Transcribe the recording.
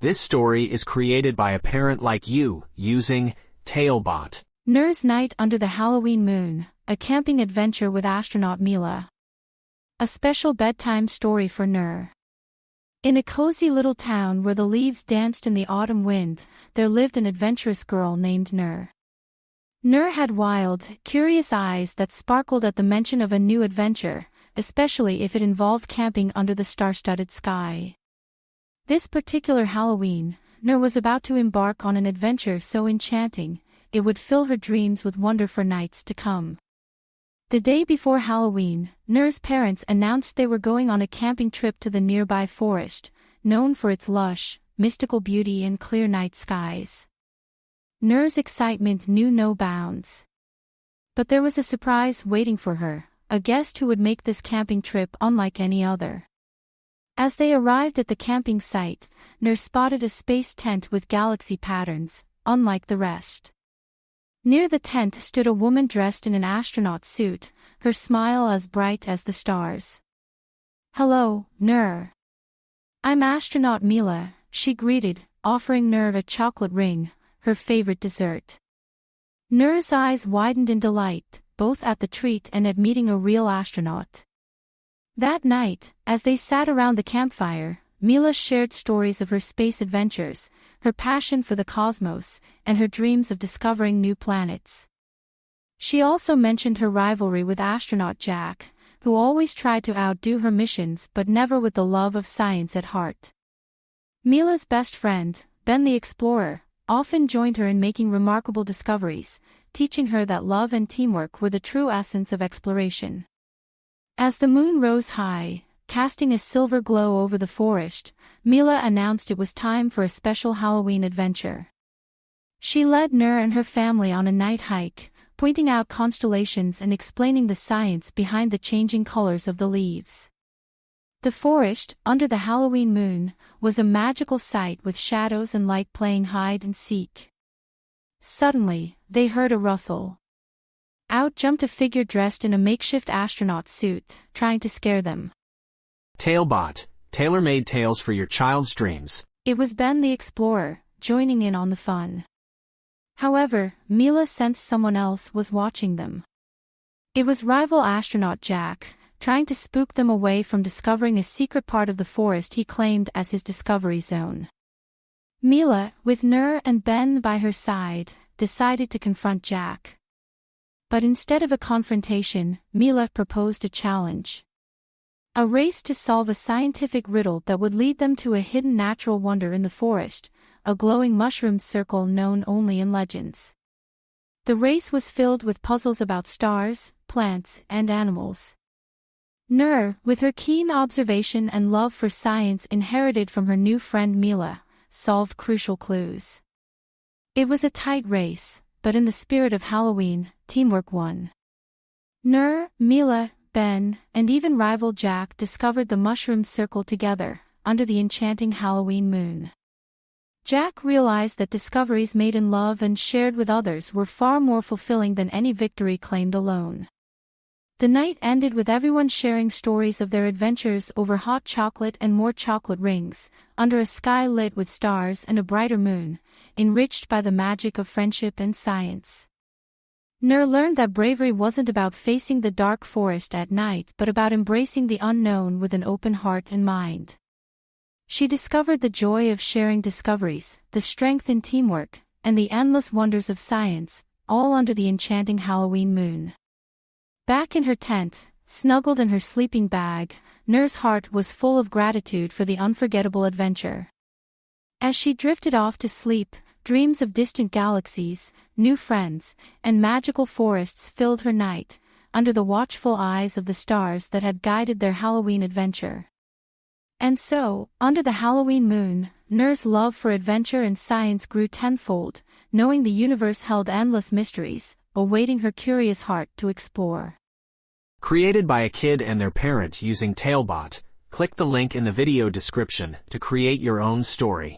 This story is created by a parent like you, using Talebot. Nur's Night Under the Halloween Moon, a camping adventure with astronaut Mila. A special bedtime story for Nur. In a cozy little town where the leaves danced in the autumn wind, there lived an adventurous girl named Nur. Nur had wild, curious eyes that sparkled at the mention of a new adventure, especially if it involved camping under the star-studded sky. This particular Halloween, Nur was about to embark on an adventure so enchanting, it would fill her dreams with wonder for nights to come. The day before Halloween, Nur's parents announced they were going on a camping trip to the nearby forest, known for its lush, mystical beauty and clear night skies. Nur's excitement knew no bounds. But there was a surprise waiting for her, a guest who would make this camping trip unlike any other. As they arrived at the camping site, Nur spotted a space tent with galaxy patterns, unlike the rest. Near the tent stood a woman dressed in an astronaut suit, her smile as bright as the stars. "Hello, Nur. I'm Astronaut Mila," she greeted, offering Nur a chocolate ring, her favorite dessert. Nur's eyes widened in delight, both at the treat and at meeting a real astronaut. That night, as they sat around the campfire, Mila shared stories of her space adventures, her passion for the cosmos, and her dreams of discovering new planets. She also mentioned her rivalry with astronaut Jack, who always tried to outdo her missions but never with the love of science at heart. Mila's best friend, Ben the Explorer, often joined her in making remarkable discoveries, teaching her that love and teamwork were the true essence of exploration. As the moon rose high, casting a silver glow over the forest, Mila announced it was time for a special Halloween adventure. She led Nur and her family on a night hike, pointing out constellations and explaining the science behind the changing colors of the leaves. The forest, under the Halloween moon, was a magical sight with shadows and light playing hide and seek. Suddenly, they heard a rustle. Out jumped a figure dressed in a makeshift astronaut suit, trying to scare them. Talebot, tailor-made tales for your child's dreams. It was Ben the Explorer, joining in on the fun. However, Mila sensed someone else was watching them. It was Rival Astronaut Jack, trying to spook them away from discovering a secret part of the forest he claimed as his discovery zone. Mila, with Nur and Ben by her side, decided to confront Jack. But instead of a confrontation, Mila proposed a challenge. A race to solve a scientific riddle that would lead them to a hidden natural wonder in the forest, a glowing mushroom circle known only in legends. The race was filled with puzzles about stars, plants, and animals. Nur, with her keen observation and love for science inherited from her new friend Mila, solved crucial clues. It was a tight race, but in the spirit of Halloween, teamwork won. Nur, Mila, Ben, and even rival Jack discovered the mushroom circle together, under the enchanting Halloween moon. Jack realized that discoveries made in love and shared with others were far more fulfilling than any victory claimed alone. The night ended with everyone sharing stories of their adventures over hot chocolate and more chocolate rings, under a sky lit with stars and a brighter moon, enriched by the magic of friendship and science. Nur learned that bravery wasn't about facing the dark forest at night but about embracing the unknown with an open heart and mind. She discovered the joy of sharing discoveries, the strength in teamwork, and the endless wonders of science, all under the enchanting Halloween moon. Back in her tent, snuggled in her sleeping bag, Nur's heart was full of gratitude for the unforgettable adventure. As she drifted off to sleep, dreams of distant galaxies, new friends, and magical forests filled her night, under the watchful eyes of the stars that had guided their Halloween adventure. And so, under the Halloween moon, Nur's love for adventure and science grew tenfold, knowing the universe held endless mysteries, awaiting her curious heart to explore. Created by a kid and their parent using Talebot, click the link in the video description to create your own story.